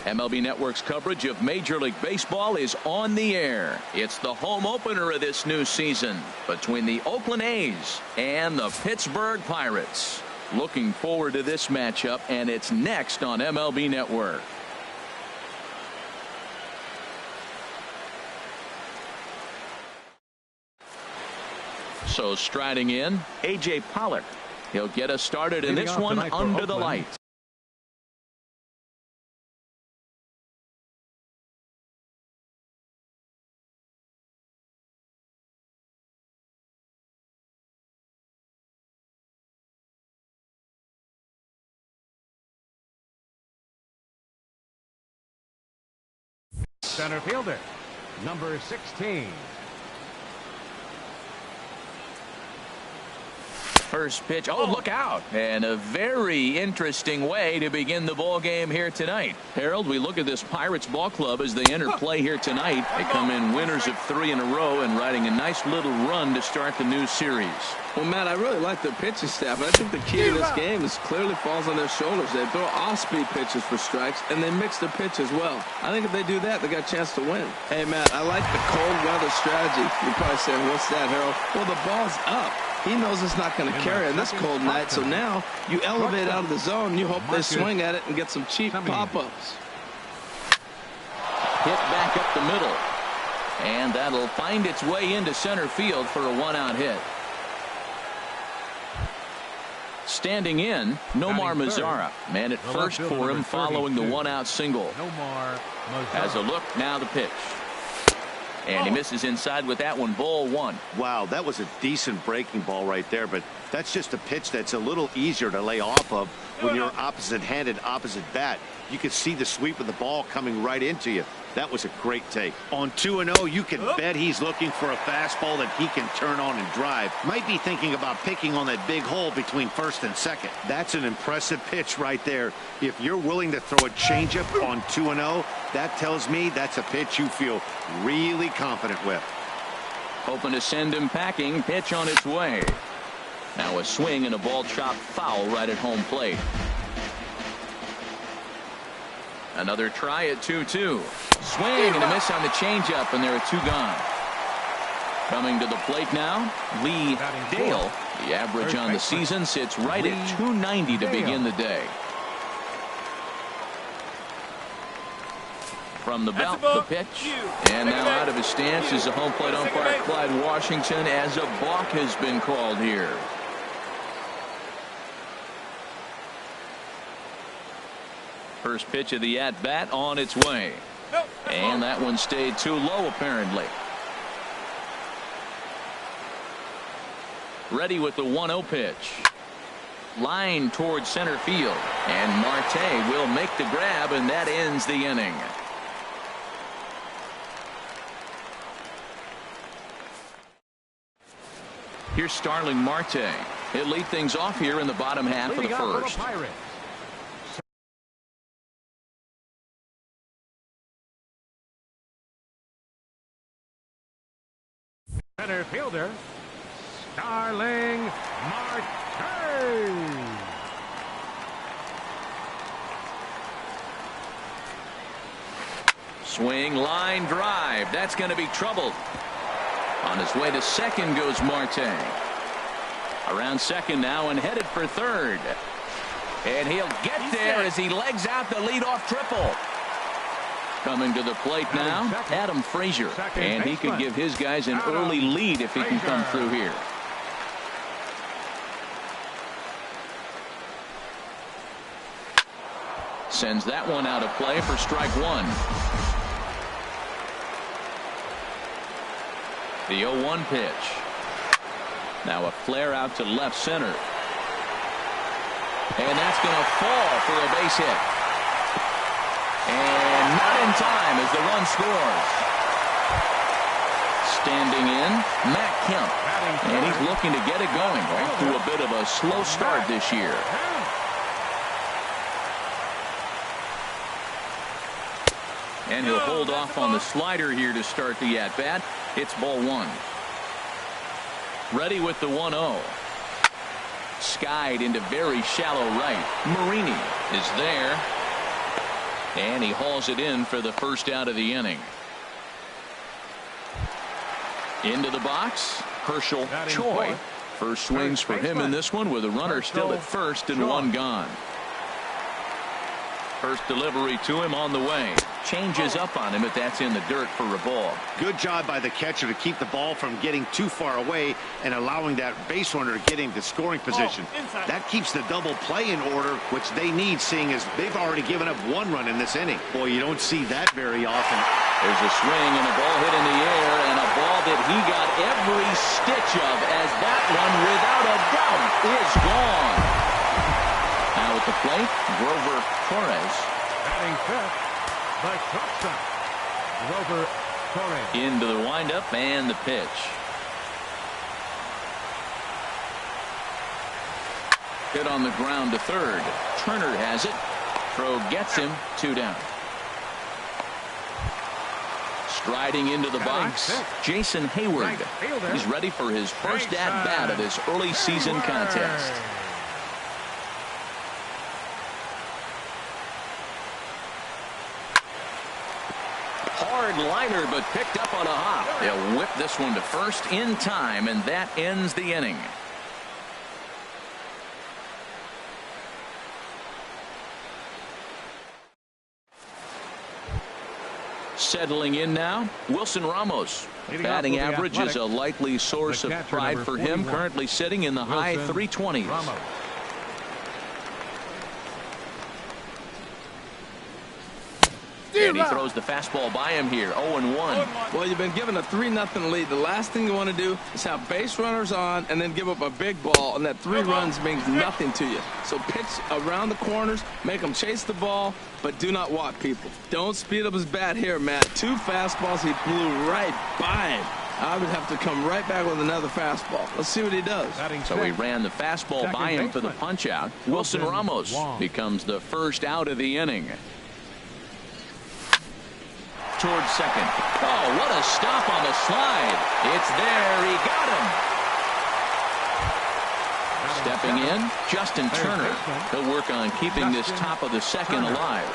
MLB Network's coverage of Major League Baseball is on the air. It's the home opener of this new season between the Oakland A's and the Pittsburgh Pirates. Looking forward to this matchup, and it's next on MLB Network. So striding in, A.J. Pollock. He'll get us started in this one under the lights. Center fielder, number 16. First pitch. Oh, look out. And a very interesting way to begin the ball game here tonight. Harold, we look at this Pirates ball club as they enter play here tonight. They come in winners of 3 in a row and riding a nice little run to start the new series. Well, Matt, I really like their pitching staff. I think the key to this game is clearly falls on their shoulders. They throw off-speed pitches for strikes, and they mix their pitch as well. I think if they do that, they got a chance to win. Hey, Matt, I like the cold weather strategy. You're probably saying, what's that, Harold? Well, the ball's up. He knows it's not going to carry on this cold night, so now you elevate out of the zone. You hope they swing at it and get some cheap pop-ups. Hit back up the middle. And that'll find its way into center field for a 1-out hit. Standing in, Nomar Mazara. Man at first for him following the 1-out single. Has a look, now the pitch. And he misses inside with that one, ball 1. Wow, that was a decent breaking ball right there, but that's just a pitch that's a little easier to lay off of when you're opposite-handed, opposite bat. You can see the sweep of the ball coming right into you. That was a great take. On 2-0, you can bet he's looking for a fastball that he can turn on and drive. Might be thinking about picking on that big hole between first and second. That's an impressive pitch right there. If you're willing to throw a changeup on 2-0, that tells me that's a pitch you feel really confident with. Hoping to send him packing. Pitch on its way. Now a swing and a ball chopped foul right at home plate. Another try at 2-2. Swing and a miss on the changeup, and there are 2 gone. Coming to the plate now, Lee Dale. The average on the season sits right at 290 to begin the day. From the belt, the pitch. And now out of his stance is the home plate umpire Clyde Washington, as a balk has been called here. First pitch of the at-bat on its way. And that one stayed too low, apparently. Ready with the 1-0 pitch. Line towards center field. And Marte will make the grab, and that ends the inning. Here's Starling Marte. He'll lead things off here in the bottom half of the first. Center fielder, Starling Marte. Swing, line drive. That's going to be trouble. On his way to second goes Marte. Around second now and headed for third. And he'll get there as he legs out the leadoff triple. Coming to the plate now, Adam Frazier. And he could give his guys an early lead if he can come through here. Sends that one out of play for strike 1. The 0-1 pitch. Now a flare out to left center. And that's going to fall for a base hit. And not in time as the run scores. Standing in, Matt Kemp. And he's looking to get it going. Off to a bit of a slow start this year. And he'll hold off on the slider here to start the at-bat. It's ball 1. Ready with the 1-0. Skied into very shallow right. Marini is there. And he hauls it in for the first out of the inning. Into the box, Herschel Choi. First swings for him in this one with a runner still at first and one gone. First delivery to him on the way. Changes up on him, but that's in the dirt for a ball. Good job by the catcher to keep the ball from getting too far away and allowing that base runner to get into scoring position. That keeps the double play in order, which they need, seeing as they've already given up one run in this inning. Boy, you don't see that very often. There's a swing and a ball hit in the air, and a ball that he got every stitch of, as that one, without a doubt, is gone. Now at the plate, Grover Torres. Batting fifth, the shortstop, Grover Torres. Into the windup and the pitch. Hit on the ground to third. Turner has it. Throw gets him. 2 down. Striding into the box, Jason Hayward. He's ready for his first at-bat of this early season contest. Hard liner, but picked up on a hop. They'll whip this one to first in time, and that ends the inning. Settling in now, Wilson Ramos. Batting average is a likely source of pride for him, currently sitting in the high 320s. And he throws the fastball by him here. 0-1. Well, you've been given a 3-0 lead. The last thing you want to do is have base runners on and then give up a big ball, and that 3 runs means nothing to you. So pitch around the corners, make them chase the ball, but do not walk people. Don't speed up his bat here, Matt. 2 fastballs, he blew right by him. I would have to come right back with another fastball. Let's see what he does. So he ran the fastball by him for the punch out. Wilson Ramos becomes the first out of the inning. Towards second. Oh, what a stop on the slide. It's there. He got him. Stepping in, Justin Turner. He'll work on keeping this top of the second alive.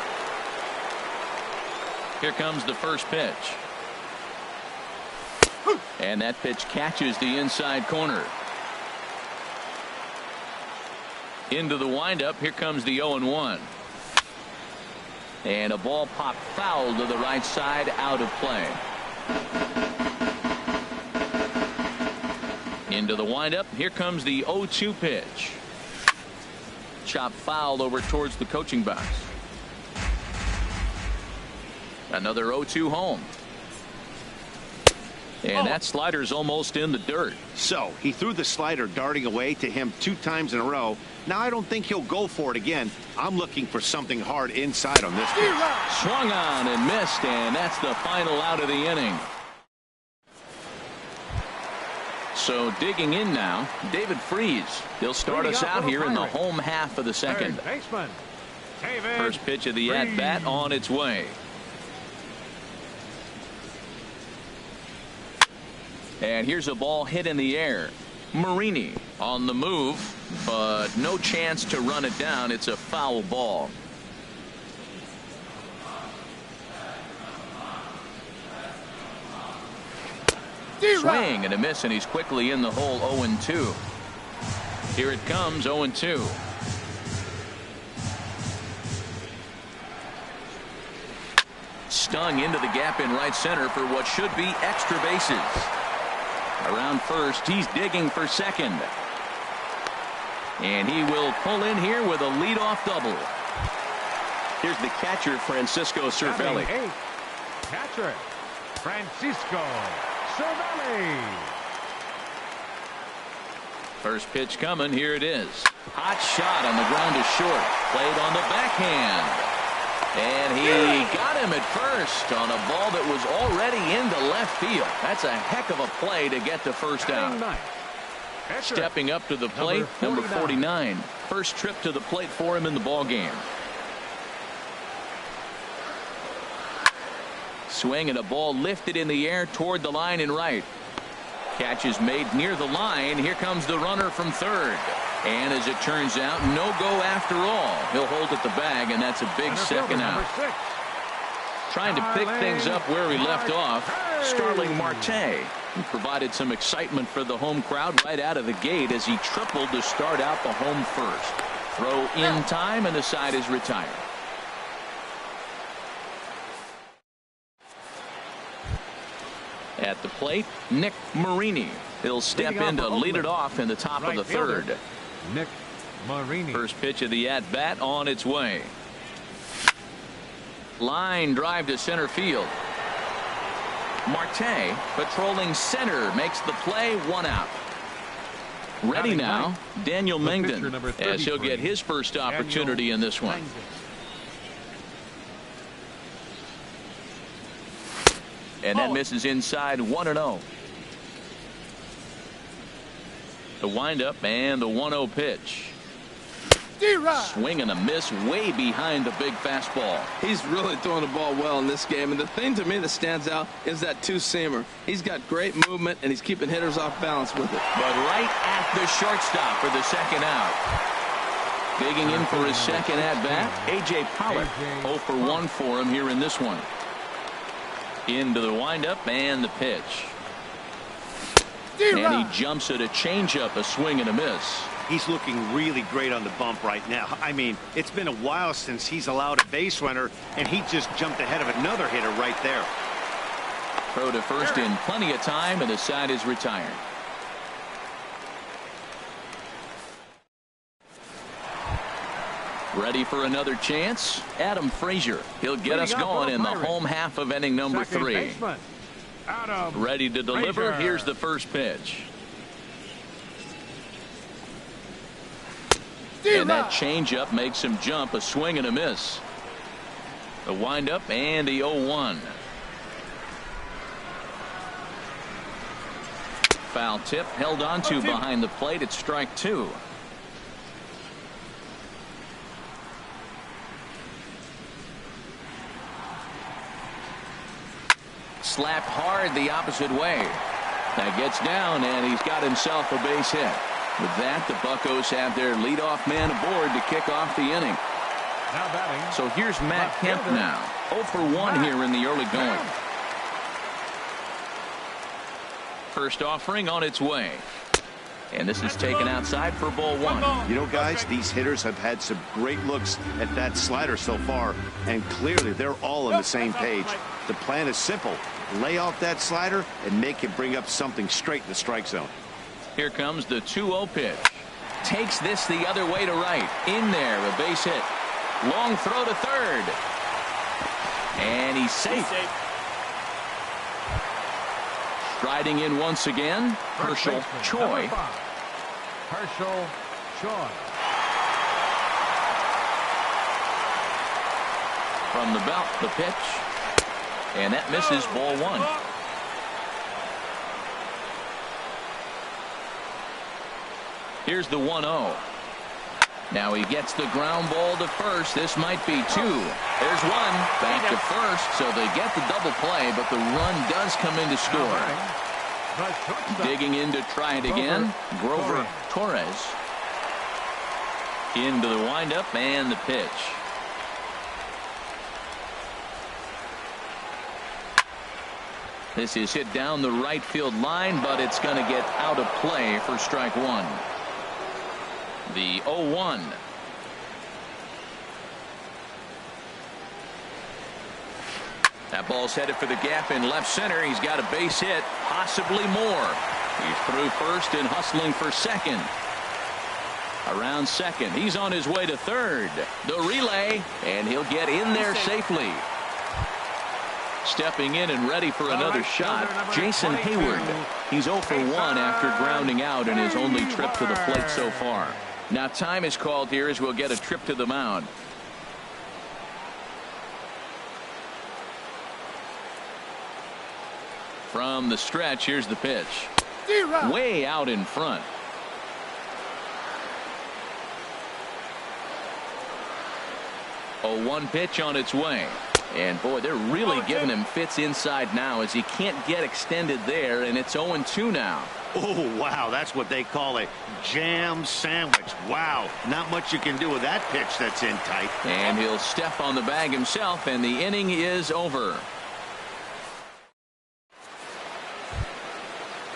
Here comes the first pitch. And that pitch catches the inside corner. Into the windup. Here comes the 0-1. And a ball popped foul to the right side, out of play. Into the windup. Here comes the 0-2 pitch. Chopped foul over towards the coaching box. Another 0-2 home. And that slider's almost in the dirt. So he threw the slider darting away to him 2 times in a row. Now I don't think he'll go for it again. I'm looking for something hard inside on this pitch. Swung on and missed, and that's the final out of the inning. So digging in now, David Freese. He'll start us out here in the home half of the second. First pitch of the at-bat on its way. And here's a ball hit in the air. Marini on the move, but no chance to run it down. It's a foul ball. Swing and a miss, and he's quickly in the hole. 0-2. Here it comes. 0-2. Stung into the gap in right center for what should be extra bases. Around first, he's digging for second. And he will pull in here with a leadoff double. Here's the catcher, Francisco Cervelli. Catcher, Francisco Cervelli. First pitch coming. Here it is. Hot shot on the ground is short. Played on the backhand. And he got him at first on a ball that was already into left field. That's a heck of a play to get the first out. Stepping up to the plate, number 49. First trip to the plate for him in the ball game. Swing and a ball lifted in the air toward the line and right. Catch is made near the line. Here comes the runner from third. And as it turns out, no go after all. He'll hold at the bag, and that's a big second out. Trying to pick things up where he left off, Starling Marte, who provided some excitement for the home crowd right out of the gate as he tripled to start out the home first. Throw in time, and the side is retired. At the plate, Nick Marini. He'll step in to lead it off in the top of the third. Nick Marini. First pitch of the at-bat on its way. Line drive to center field. Marte patrolling center makes the play, 1 out. Ready now, Daniel Mengden, as he'll get his first opportunity in this one. And that misses inside, 1-0. The windup and the 1-0 pitch. Swing and a miss way behind the big fastball. He's really throwing the ball well in this game, and the thing to me that stands out is that two-seamer. He's got great movement, and he's keeping hitters off balance with it. But right at the shortstop for the second out. Digging in for his second at-bat, A.J. Pollock. 0 for 1 for him here in this one. Into the windup and the pitch. And he jumps at a changeup, a swing and a miss. He's looking really great on the bump right now. I mean, it's been a while since he's allowed a base runner, and he just jumped ahead of another hitter right there. Throw to first in plenty of time, and the side is retired. Ready for another chance? Adam Frazier. He'll get us going in the home half of inning number 3. Ready to deliver. Here's the first pitch. And that changeup makes him jump, a swing and a miss. The windup and the 0-1. Foul tip held onto behind the plate. It's strike 2. Slapped hard the opposite way. That gets down, and he's got himself a base hit. With that, the Buccos have their leadoff man aboard to kick off the inning. Now batting. So here's Matt Kemp now. 0 for 1 here in the early going. First offering on its way. And this is taken outside for ball 1. You know, guys, these hitters have had some great looks at that slider so far, and clearly they're all on the same page. The plan is simple. Lay off that slider and make him bring up something straight in the strike zone. Here comes the 2-0 pitch. Takes this the other way to right. In there, a base hit. Long throw to third. And he's safe. Striding in once again, Herschel Choi. Herschel Choi. From the belt, the pitch. And that misses, ball 1. Here's the 1-0. Now he gets the ground ball to first. This might be 2. There's 1. Back to first, so they get the double play, but the run does come in to score. Digging in to try it again, Grover Torres. Into the windup and the pitch. This is hit down the right field line, but it's going to get out of play for strike 1. The 0-1. That ball's headed for the gap in left center. He's got a base hit, possibly more. He's through first and hustling for second. Around second, he's on his way to third. The relay, and he'll get in there safely. Stepping in and ready for another shot, Jason Hayward. He's 0 for 1 after grounding out in his only trip to the plate so far. Now time is called here as we'll get a trip to the mound. From the stretch, here's the pitch. Way out in front. 0-1 pitch on its way. And boy, they're really giving him fits inside now as he can't get extended there, and it's 0-2 now. Oh, wow, that's what they call a jam sandwich. Wow, not much you can do with that pitch that's in tight. And he'll step on the bag himself, and the inning is over.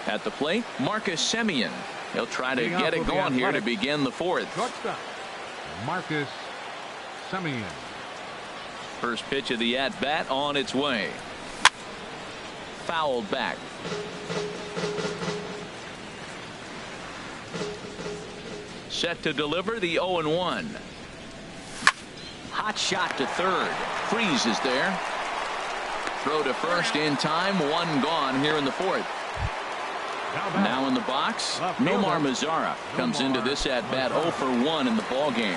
At the plate, Marcus Semien. He'll try to get it going here to begin the fourth. Shortstop, Marcus Semien. First pitch of the at-bat on its way. Fouled back. Set to deliver the 0-1. Hot shot to third. Freeze is there. Throw to first in time. One gone here in the fourth. Now in the box, Nomar Mazara comes into this at-bat 0 for 1 in the ball game.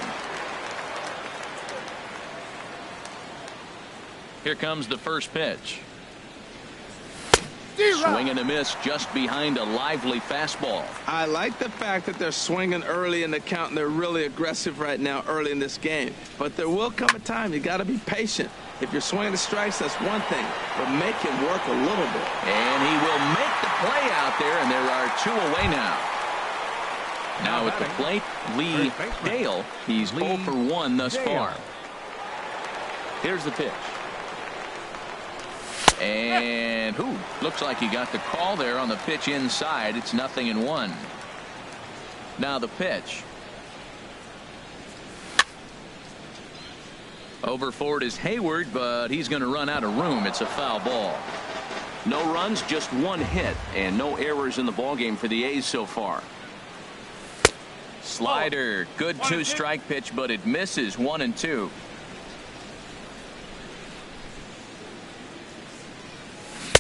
Here comes the first pitch. Swing and a miss just behind a lively fastball. I like the fact that they're swinging early in the count, and they're really aggressive right now early in this game. But there will come a time you got to be patient. If you're swinging the strikes, that's one thing, but make him work a little bit. And he will make the play out there, and there are 2 away now. Now at the plate, Lee Dale. He's 0 for 1 thus far. Here's the pitch. And looks like he got the call there on the pitch inside. It's 0-1. Now the pitch. Over for it is Hayward, but he's going to run out of room. It's a foul ball. No runs, just 1 hit, and no errors in the ballgame for the A's so far. Slider, good 2-strike pitch, but it misses. 1-2.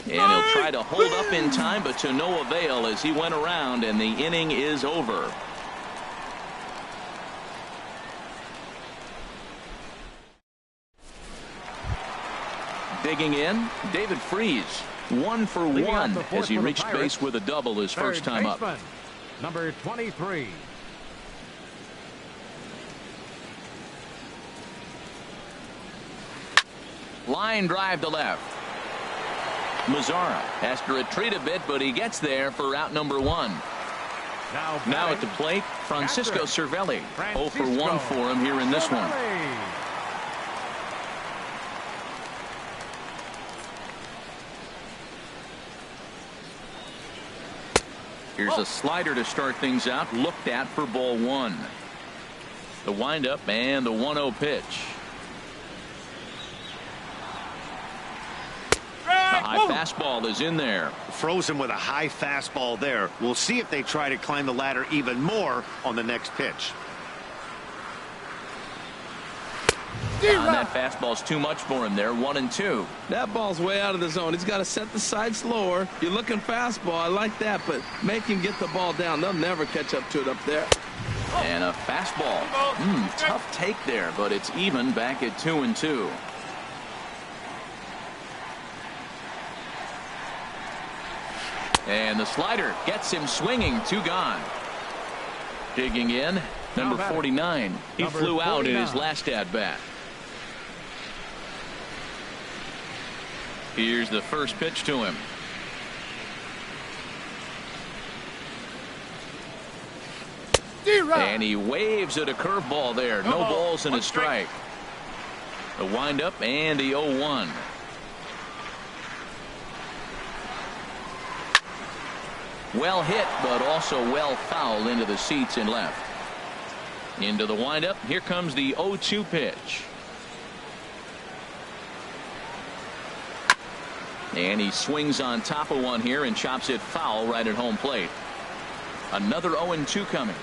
And he'll try to hold up in time, but to no avail as he went around, and the inning is over. Digging in, David Freese, 1 for 1 as he reached base with a double his first time up. Number 23. Line drive to left. Mazara has to retreat a bit, but he gets there for out number 1. Now at the plate, Francisco Cervelli. 0 for 1 for him here in this one. Here's a slider to start things out, looked at for ball 1. The windup and the 1-0 pitch. The high fastball is in there. Frozen with a high fastball there. We'll see if they try to climb the ladder even more on the next pitch. That fastball's too much for him there. 1-2. That ball's way out of the zone. He's got to set the sides lower. You're looking fastball. I like that, but make him get the ball down. They'll never catch up to it up there. And a fastball. Tough take there, but it's even back at 2-2. And the slider gets him swinging. 2 gone. Digging in, number 49. He flew out in his last at-bat. Here's the first pitch to him. And he waves at a curveball there. No balls and a strike. The windup and the 0-1. Well hit, but also well fouled into the seats and left. Into the windup. Here comes the 0-2 pitch. And he swings on top of one here and chops it foul right at home plate. Another 0-2 coming.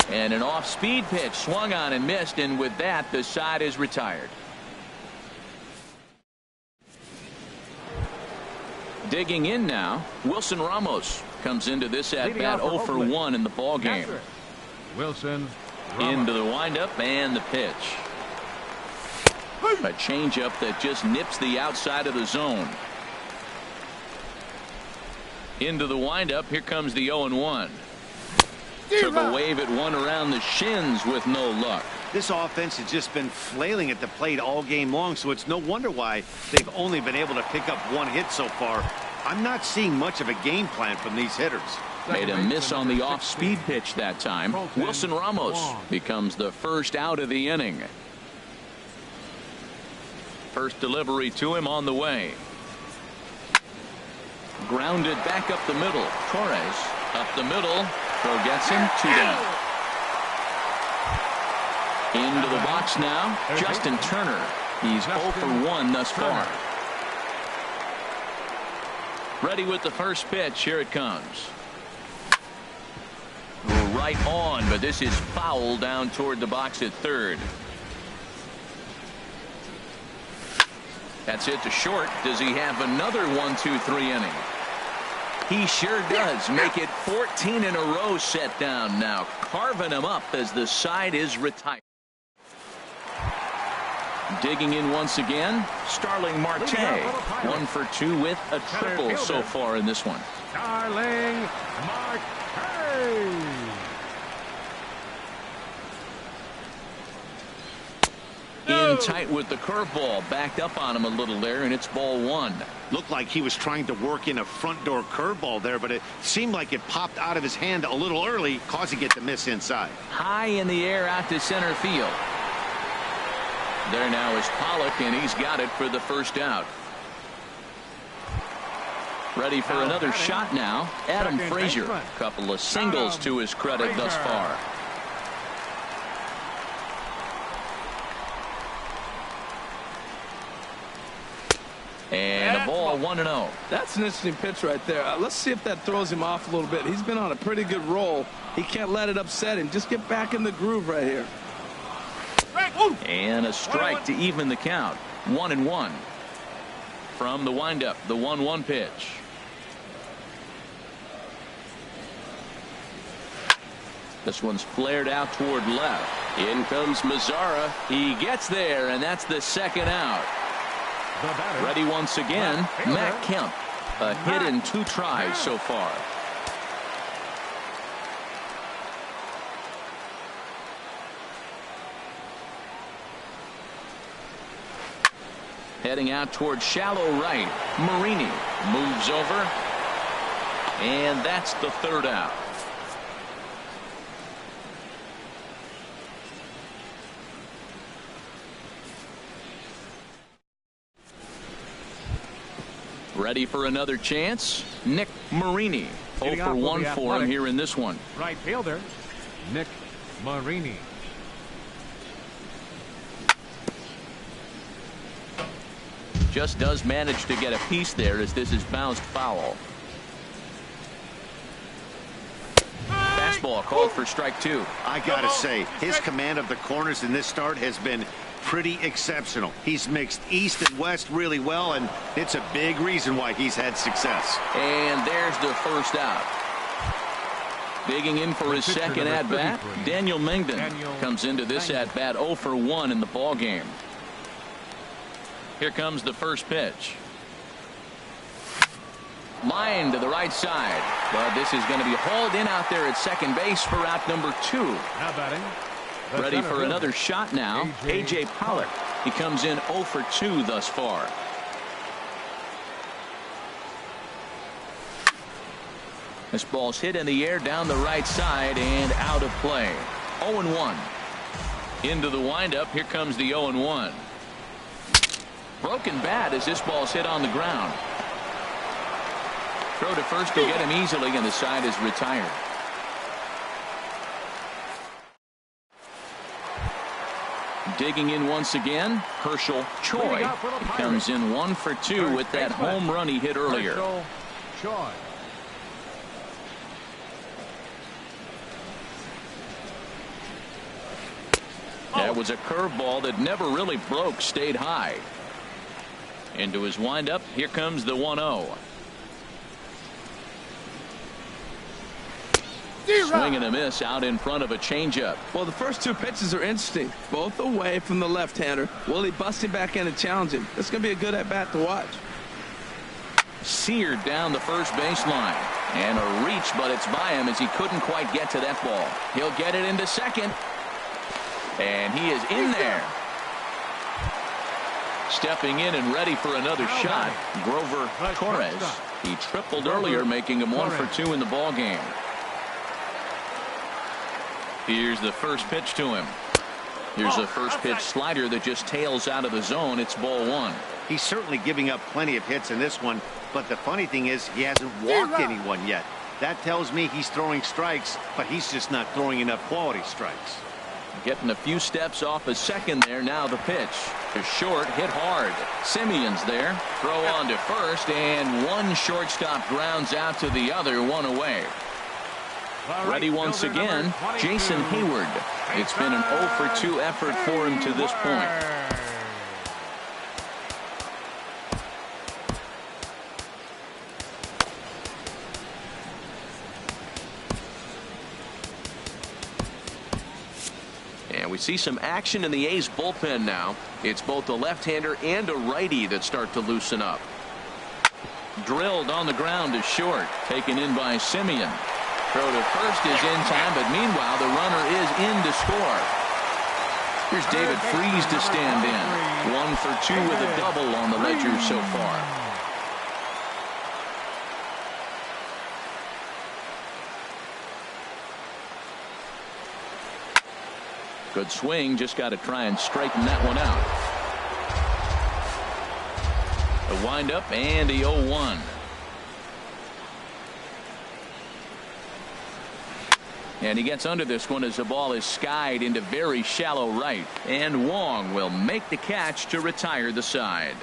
And an off-speed pitch swung on and missed, and with that the side is retired. Digging in now, Wilson Ramos comes into this at-bat 0 for 1 in the ball game. Wilson into the windup and the pitch. A changeup that just nips the outside of the zone. Into the windup. Here comes the 0-1. Took a wave at one around the shins with no luck. This offense has just been flailing at the plate all game long, so it's no wonder why they've only been able to pick up one hit so far. I'm not seeing much of a game plan from these hitters. Made a miss on the off-speed pitch that time. Wilson Ramos becomes the first out of the inning. First delivery to him on the way. Grounded back up the middle. Torres up the middle. Throw gets him. 2 down. Into the box now. Justin Turner. He's 0 for 1 thus far. Ready with the first pitch. Here it comes. Right on, but this is foul down toward the box at third. That's it to short. Does he have another 1-2-3 inning? He sure does. Make it 14 in a row set down now. Carving him up as the side is retired. Digging in once again, Starling Marte. 1 for 2 with a triple so far in this one. Starling Marte. In tight with the curveball. Backed up on him a little there, and it's ball 1. Looked like he was trying to work in a front door curveball there, but it seemed like it popped out of his hand a little early, causing it to miss inside. High in the air out to center field. There now is Pollock, and he's got it for the first out. Ready for another shot now. Adam Frazier. Couple of singles to his credit thus far. And a ball 1-0. That's an interesting pitch right there. Let's see if that throws him off a little bit. He's been on a pretty good roll. He can't let it upset him. Just get back in the groove right here. And a strike to even the count. 1-1. From the windup, the 1-1 pitch. This one's flared out toward left. In comes Mazzara. He gets there, and that's the second out. Ready once again, Matt Kemp. A hit in 2 tries so far. Heading out toward shallow right. Marini moves over. And that's the third out. Ready for another chance. Nick Marini. 0 for 1 for him here in this one. Right fielder, Nick Marini. Just does manage to get a piece there as this is bounced foul. Fastball called for strike 2. I gotta say, his command of the corners in this start has been pretty exceptional. He's mixed east and west really well, and it's a big reason why he's had success. And there's the first out. Digging in for his second at-bat, Daniel Mengden comes into this at-bat 0 for 1 in the ball game. Here comes the first pitch. Line to the right side. But this is going to be hauled in out there at second base for out number 2. Now batting. Ready for another shot now. A.J. Pollock. He comes in 0 for 2 thus far. This ball's hit in the air down the right side and out of play. 0-1. Into the windup. Here comes the 0-1. Broken bat as this ball's hit on the ground. Throw to first will get him easily, and the side is retired. Digging in once again, Herschel Choi. He comes in 1 for 2 with that home run he hit earlier. That was a curveball that never really broke, stayed high. Into his windup, here comes the 1-0. Swing and a miss out in front of a changeup. Well, the first 2 pitches are interesting. Both away from the left-hander. Will he bust him back in and challenge him? It's going to be a good at-bat to watch. Seared down the first baseline. And a reach, but it's by him as he couldn't quite get to that ball. He'll get it into second. And he is in there. Stepping in and ready for another shot, Grover Torres. He tripled earlier, making him 1 for 2 in the ball game. Here's the first pitch to him. Here's a first pitch slider that just tails out of the zone. It's ball 1. He's certainly giving up plenty of hits in this one, but the funny thing is he hasn't walked anyone yet. That tells me he's throwing strikes, but he's just not throwing enough quality strikes. Getting a few steps off a second there. Now the pitch to short, hit hard. Simeon's there. Throw on to first, and one shortstop grounds out to the other, one away. Ready once again, Jason Hayward. It's been an 0 for 2 effort for him to this point. And we see some action in the A's bullpen now. It's both a left-hander and a righty that start to loosen up. Drilled on the ground to short. Taken in by Simeon. Throw to first is in time, but meanwhile the runner is in to score. Here's David Freese to stand in. 1 for 2 with a double on the ledger so far. Good swing, just got to try and straighten that one out. A windup and a 0-1. And he gets under this one as the ball is skied into very shallow right. And Wong will make the catch to retire the side.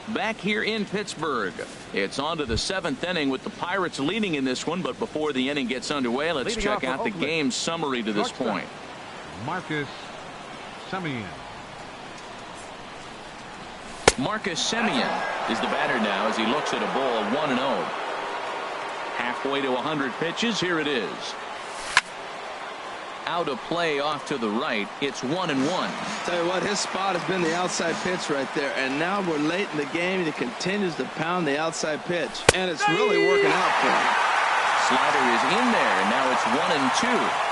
Back here in Pittsburgh, it's on to the 7th inning with the Pirates leading in this one. But before the inning gets underway, let's check out the game summary to this point. Marcus Semien. Marcus Semien is the batter now as he looks at a ball of 1-0. Halfway to 100 pitches. Here it is. Out of play off to the right. It's 1-1. Tell you what, his spot has been the outside pitch right there. And now we're late in the game. He continues to pound the outside pitch. And it's really working out for him. Slider is in there. And now it's 1-2.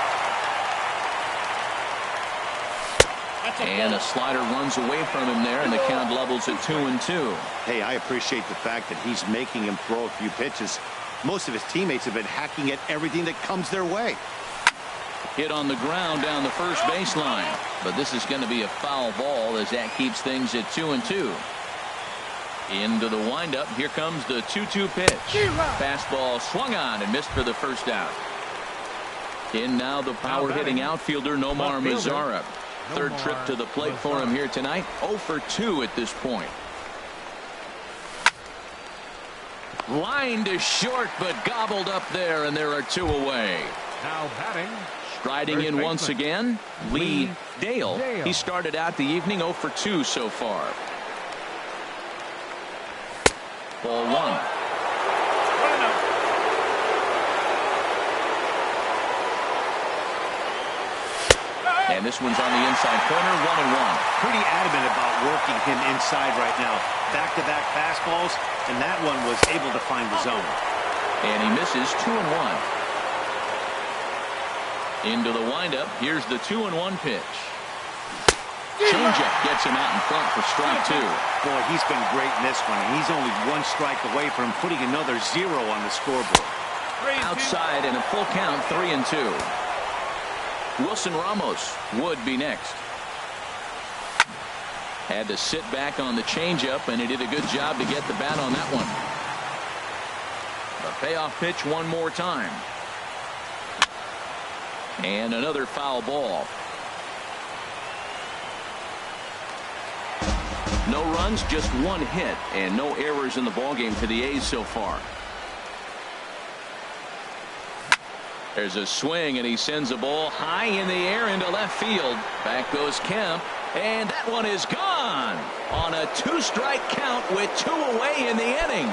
And a slider runs away from him there, and the count levels at 2-2. Hey, I appreciate the fact that he's making him throw a few pitches. Most of his teammates have been hacking at everything that comes their way. Hit on the ground down the first baseline. But this is going to be a foul ball as that keeps things at 2-2. Into the windup. Here comes the 2-2 pitch. Fastball swung on and missed for the first out. In now the power hitting outfielder Nomar Mazara. Third trip to the plate for him here tonight. 0 for 2 at this point. Line to short, but gobbled up there, and there are 2 away. Now batting. Striding in once again, Lee Dale. He started out the evening 0 for 2 so far. Ball 1. And this one's on the inside corner, 1-1. Pretty adamant about working him inside right now. Back-to-back fastballs, and that one was able to find the zone. And he misses 2-1. Into the windup. Here's the 2-1 pitch. Changeup gets him out in front for strike 2. Boy, he's been great in this one. He's only 1 strike away from putting another 0 on the scoreboard. Outside and a full count, 3-2. Wilson Ramos would be next. Had to sit back on the changeup, and he did a good job to get the bat on that one. The payoff pitch one more time. And another foul ball. No runs, just 1 hit, and no errors in the ballgame for the A's so far. There's a swing, and he sends a ball high in the air into left field. Back goes Kemp, and that one is gone on a 2-strike count with 2 away in the inning.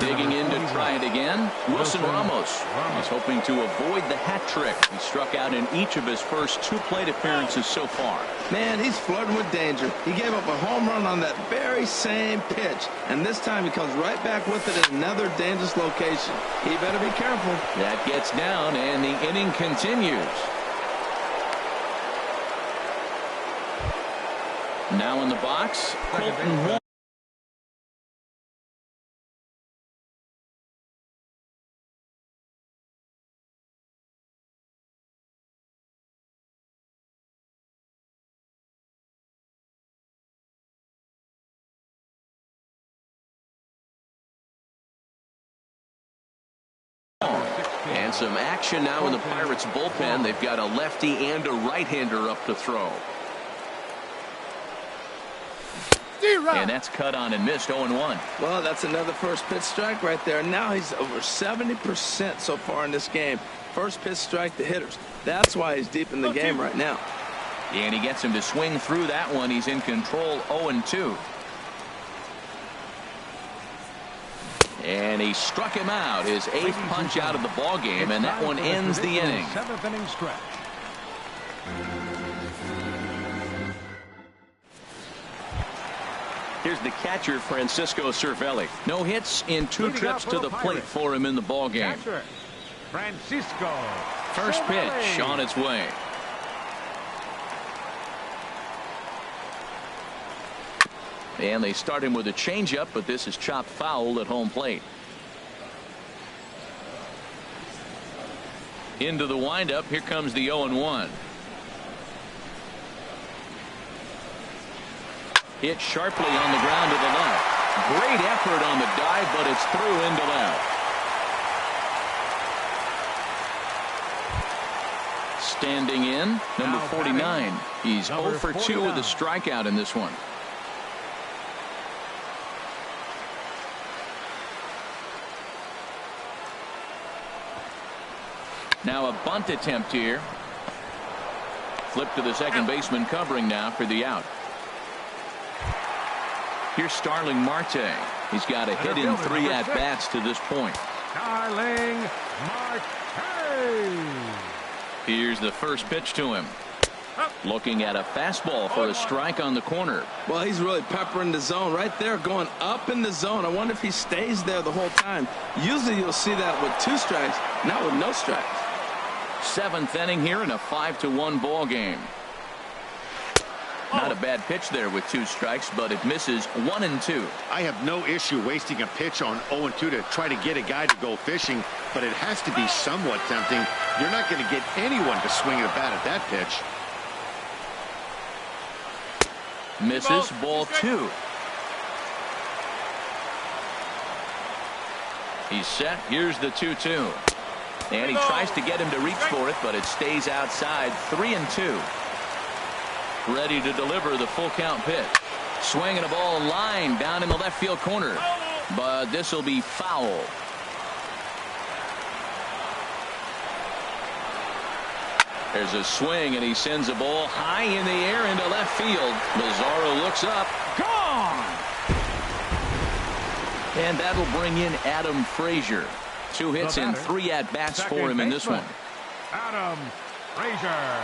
Digging in to try it again, Wilson Ramos. He's hoping to avoid the hat trick. He struck out in each of his first 2 plate appearances so far. Man, he's flirting with danger. He gave up a home run on that very same pitch, and this time he comes right back with it in another dangerous location. He better be careful. That gets down, and the inning continues. Now in the box, Colton Wong. And some action now in the Pirates bullpen. They've got a lefty and a right-hander up to throw. And that's cut on and missed. 0-1. Well, that's another first pitch strike right there. Now he's over 70% so far in this game. First pitch strike to hitters. That's why he's deep in the game right now. And he gets him to swing through that one. He's in control. 0-2. And he struck him out. His 8th punch out of the ball game, and that one ends the inning. 7th inning stretch. Here's the catcher, Francisco Cervelli. No hits in 2 trips to the plate for him in the ball game. Catcher, Francisco. First pitch on its way. And they start him with a changeup, but this is chopped foul at home plate. Into the windup. Here comes the 0-1. Hit sharply on the ground to the left. Great effort on the dive, but it's through into left. Standing in, number 49. He's 0 for 2 with a strikeout in this one. Now a bunt attempt here. Flip to the second baseman covering now for the out. Here's Starling Marte. He's got a hit in 3 at-bats to this point. Starling Marte. Here's the first pitch to him. Looking at a fastball for a strike on the corner. Well, he's really peppering the zone right there, going up in the zone. I wonder if he stays there the whole time. Usually you'll see that with 2 strikes, not with no strikes. 7th inning here in a 5-1 ball game. Not a bad pitch there with 2 strikes, but it misses 1-2. I have no issue wasting a pitch on 0-2 to try to get a guy to go fishing, but it has to be somewhat tempting. You're not going to get anyone to swing a bat at that pitch. Misses, ball 2. He's set. Here's the 2-2. And he tries to get him to reach for it, but it stays outside. 3-2. Ready to deliver the full count pitch. Swinging a ball line down in the left field corner. But this will be foul. There's a swing, and he sends a ball high in the air into left field. Lazaro looks up. Gone! And that'll bring in Adam Frazier. 2 hits and 3 at-bats for him in this one. Adam Frazier.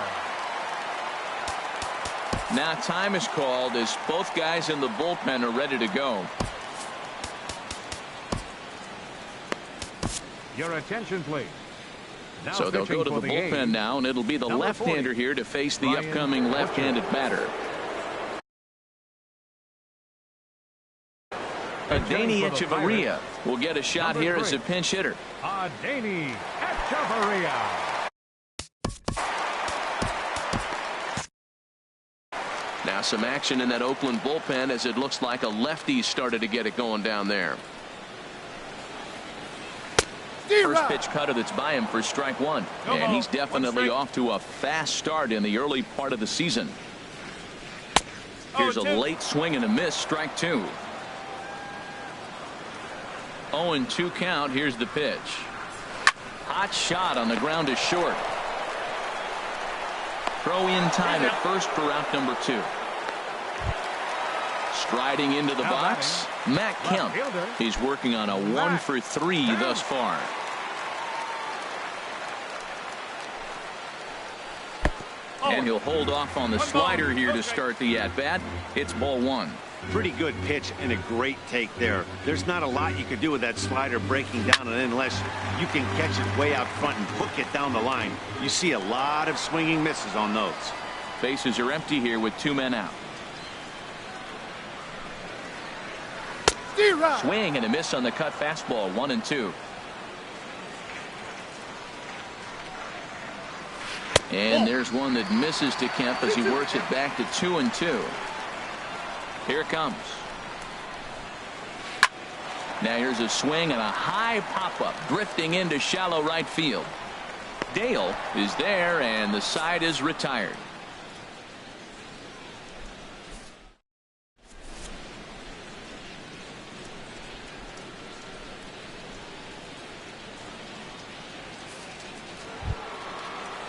Now time is called as both guys in the bullpen are ready to go. Your attention, please. Now so they'll go to the bullpen now, and it'll be the left-hander here to face the upcoming left-handed batter. Adeiny Echeverria will get a shot here as a pinch hitter. Adeiny Echeverria. Now some action in that Oakland bullpen as it looks like a lefty started to get it going down there. First pitch cutter that's by him for strike 1. And he's definitely off to a fast start in the early part of the season. Here's a late swing and a miss. Strike 2. 0-2 count. Here's the pitch. Hot shot on the ground is short. Throw in time at first for out number 2. Striding into the box, Matt Kemp. He's working on a 1 for 3 thus far. And he'll hold off on the slider here to start the at-bat. It's ball 1. Pretty good pitch and a great take there. There's not a lot you can do with that slider breaking down, and unless you can catch it way out front and hook it down the line, you see a lot of swinging misses on those. Bases are empty here with 2 men out. Swing and a miss on the cut fastball, 1-2. And there's one that misses to Kemp as he works it back to 2-2. Here it comes. Now here's a swing and a high pop-up drifting into shallow right field. Dale is there and the side is retired.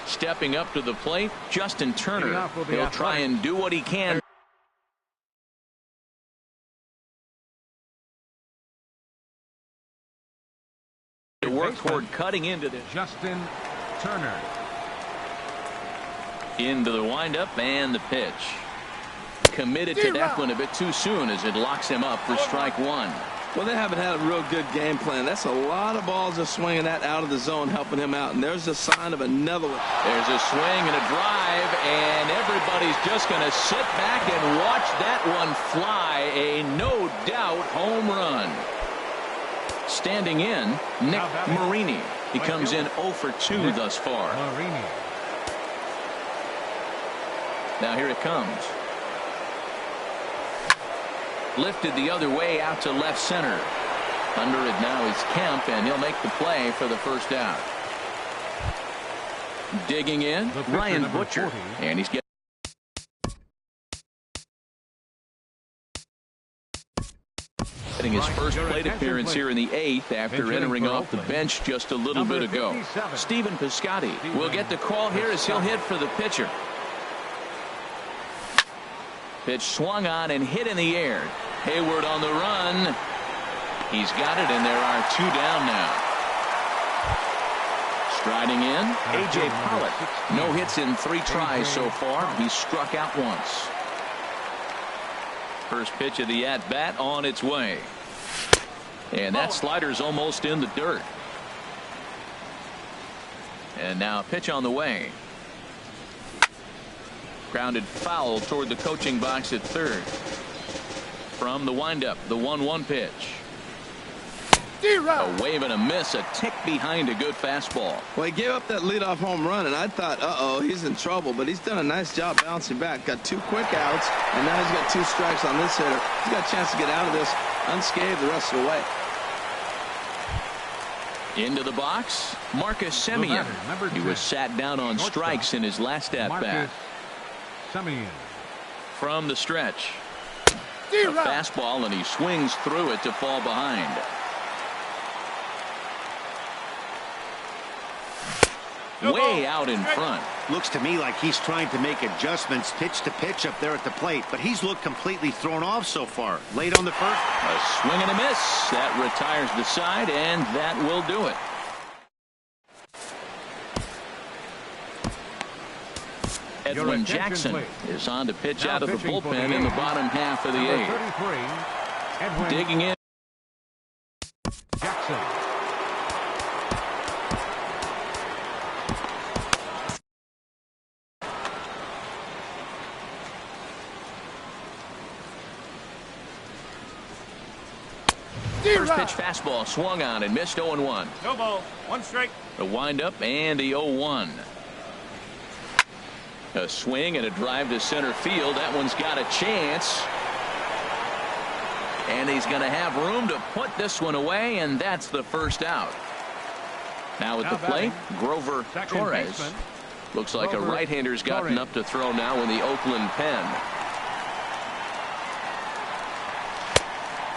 Stepping up to the plate, Justin Turner. He'll try and do what he can to work toward cutting into this. Justin Turner. Into the windup and the pitch. Committed to that one a bit too soon as it locks him up for strike 1. Well, they haven't had a real good game plan. That's a lot of balls they're swinging that out of the zone, helping him out. And there's the sign of another one. There's a swing and a drive, and everybody's just going to sit back and watch that one fly. A no-doubt home run. Standing in, Nick Marini. He comes in 0 for 2 thus far. Now here it comes. Lifted the other way out to left center. Under it now is Kemp, and he'll make the play for the first out. Digging in, Ryan Butcher, and he's getting his first plate appearance here in the 8th after entering off the bench just a little bit ago. Stephen Piscotty will get the call here as he'll hit for the pitcher. Pitch swung on and hit in the air. Hayward on the run. He's got it, and there are 2 down now. Striding in, A.J. Pollock. No hits in 3 tries so far. He's struck out once. First pitch of the at-bat on its way. And that slider's almost in the dirt. And now a pitch on the way. Grounded foul toward the coaching box at third. From the windup, the 1-1 pitch. A wave and a miss, a tick behind a good fastball. Well, he gave up that leadoff home run, and I thought, uh-oh, he's in trouble. But he's done a nice job bouncing back. Got 2 quick outs, and now he's got 2 strikes on this hitter. He's got a chance to get out of this unscathed the rest of the way. Into the box, Marcus Semien. He was sat down on strikes in his last at-bat. From the stretch. A fastball, and he swings through it to fall behind. Way out in front. Looks to me like he's trying to make adjustments pitch to pitch up there at the plate, but he's looked completely thrown off so far. Late on the first. A swing and a miss. That retires the side, and that will do it. Edwin Jackson is on to pitch out of the bullpen in the bottom half of the 8th. Digging in. Jackson. First pitch fastball swung on and missed 0-1. No ball, 1 strike. The windup and the 0-1. A swing and a drive to center field. That one's got a chance. And he's going to have room to put this one away, and that's the first out. Now at the plate, Grover Torres. Looks like a right-hander's gotten up to throw now in the Oakland pen.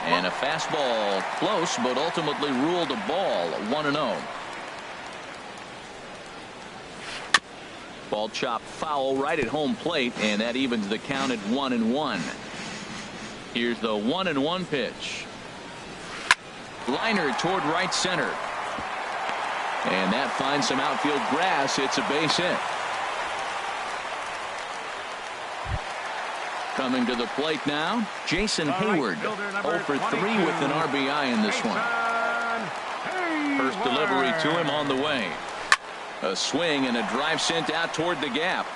And a fastball close, but ultimately ruled a ball, 1-0. Ball chopped foul right at home plate, and that evens the count at 1-1. Here's the 1-1 pitch. Liner toward right center. And that finds some outfield grass. It's a base hit. Coming to the plate now, Jason Hayward. 0 for 3 with an RBI in this one. First delivery to him on the way. A swing and a drive sent out toward the gap.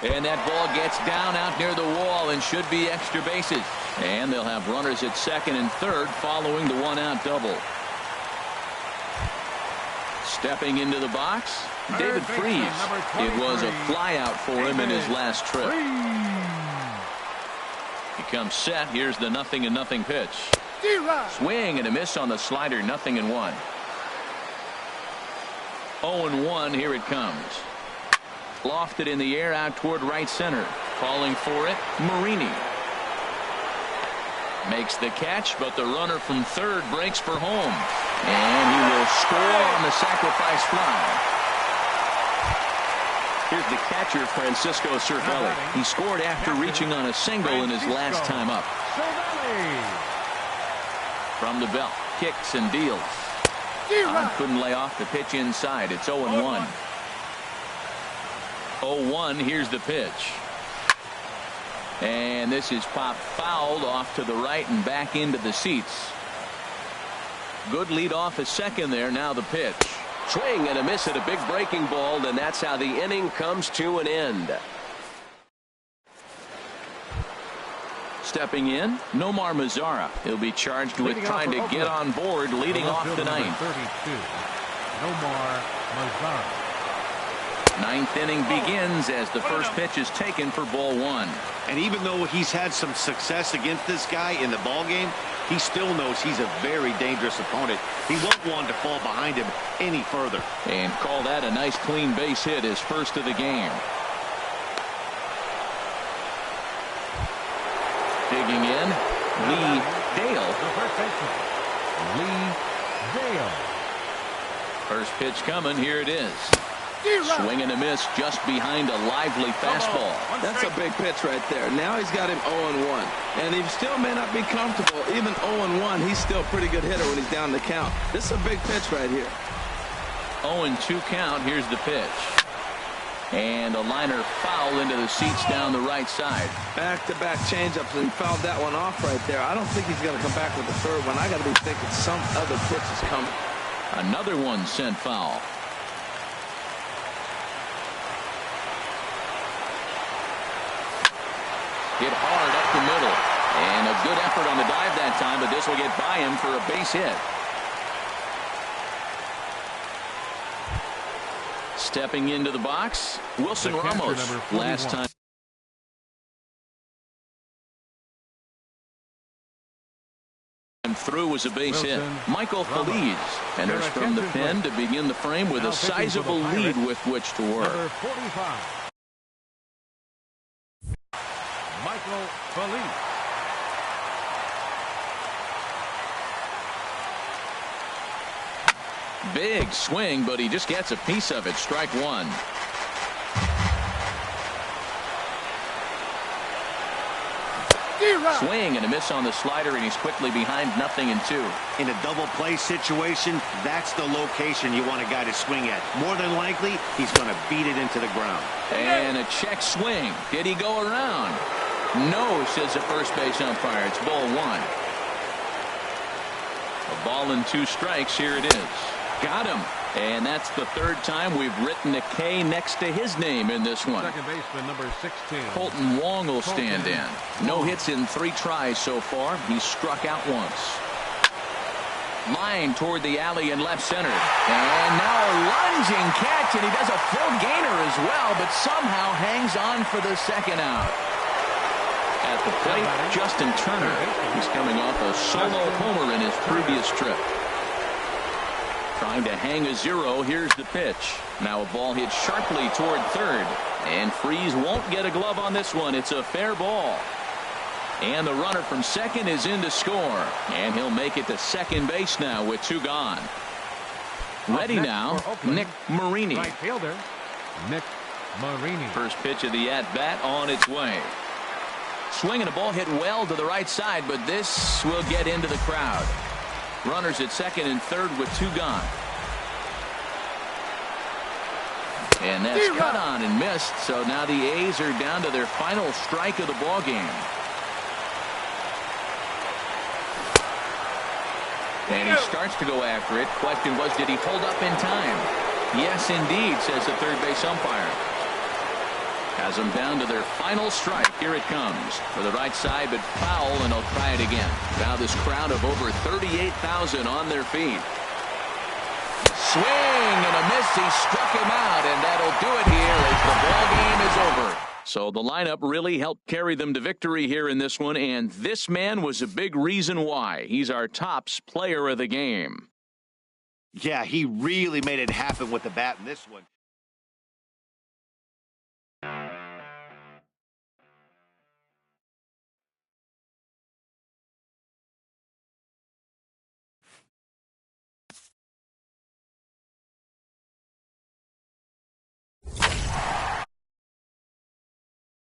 And that ball gets down out near the wall and should be extra bases. And they'll have runners at second and third following the 1-out double. Stepping into the box, David Freese. It was a fly out for him in his last trip. He comes set. Here's the 0-0 pitch. Swing and a miss on the slider. 0-1. 0-1. Here it comes. Lofted in the air out toward right center. Calling for it, Marini. Makes the catch, but the runner from third breaks for home. And he will score on the sacrifice fly. Here's the catcher, Francisco Cervelli. He scored after reaching on a single in his last time up. From the belt, kicks and deals. Couldn't lay off the pitch inside. It's 0-1. 0-1. Here's the pitch. And this is popped fouled off to the right and back into the seats. Good lead off a second there. Now the pitch. Swing and a miss at a big breaking ball, and that's how the inning comes to an end. Stepping in, Nomar Mazara. He'll be charged with trying to get on board leading off the ninth. 32, Nomar Mazara. Ninth inning begins as the first pitch is taken for ball one. And even though he's had some success against this guy in the ball game, he still knows he's a very dangerous opponent. He won't want to fall behind him any further. And call that a nice clean base hit, his first of the game. Digging in, Lee Dale. Lee Dale. First pitch coming. Here it is. Swing and a miss just behind a lively fastball. That's a big pitch right there. Now he's got him 0-1. And he still may not be comfortable. Even 0-1, he's still a pretty good hitter when he's down the count. This is a big pitch right here. 0-2 count. Here's the pitch. And a liner foul into the seats down the right side. Back-to-back changeups, and he fouled that one off right there. I don't think he's going to come back with the third one. I got to be thinking some other pitch is coming. Another one sent foul. Hit hard up the middle. And a good effort on the dive that time, but this will get by him for a base hit. Stepping into the box, Wilson Ramos. Last time through was a base hit. Michael Feliz enters from the pen to begin the frame with a sizable lead with which to work. Michael Feliz. Big swing, but he just gets a piece of it. Strike one. Swing and a miss on the slider, and he's quickly behind 0-2. In a double play situation, that's the location you want a guy to swing at. More than likely, he's going to beat it into the ground. And a check swing. Did he go around? No, says the first base umpire. It's ball one. A ball and 2 strikes. Here it is. Got him. And that's the third time we've written a K next to his name in this one. Second baseman number 16. Colton Wong will stand in. No hits in 3 tries so far. He's struck out once. Line toward the alley in left center. And now a lunging catch, and he does a full gainer as well, but somehow hangs on for the second out. At the plate, Justin Turner. He's coming off a solo homer in his previous trip. Trying to hang a 0. Here's the pitch. Now a ball hit sharply toward third. And Freese won't get a glove on this one. It's a fair ball. And the runner from second is in to score. And he'll make it to second base now with 2 gone. Ready now, Nick Marini. Right fielder, Nick Marini. First pitch of the at-bat on its way. Swinging a ball hit well to the right side, but this will get into the crowd. Runners at second and third with 2 gone. And that's cut on and missed, so now the A's are down to their final strike of the ball game. And he starts to go after it. Question was, did he hold up in time? Yes, indeed, says the third base umpire. Has them down to their final strike. Here it comes for the right side, but foul, and they'll try it again. Now this crowd of over 38,000 on their feet. Swing and a miss. He struck him out, and that'll do it here as the ball game is over. So the lineup really helped carry them to victory here in this one, and this man was a big reason why. He's our tops player of the game. Yeah, he really made it happen with the bat in this one.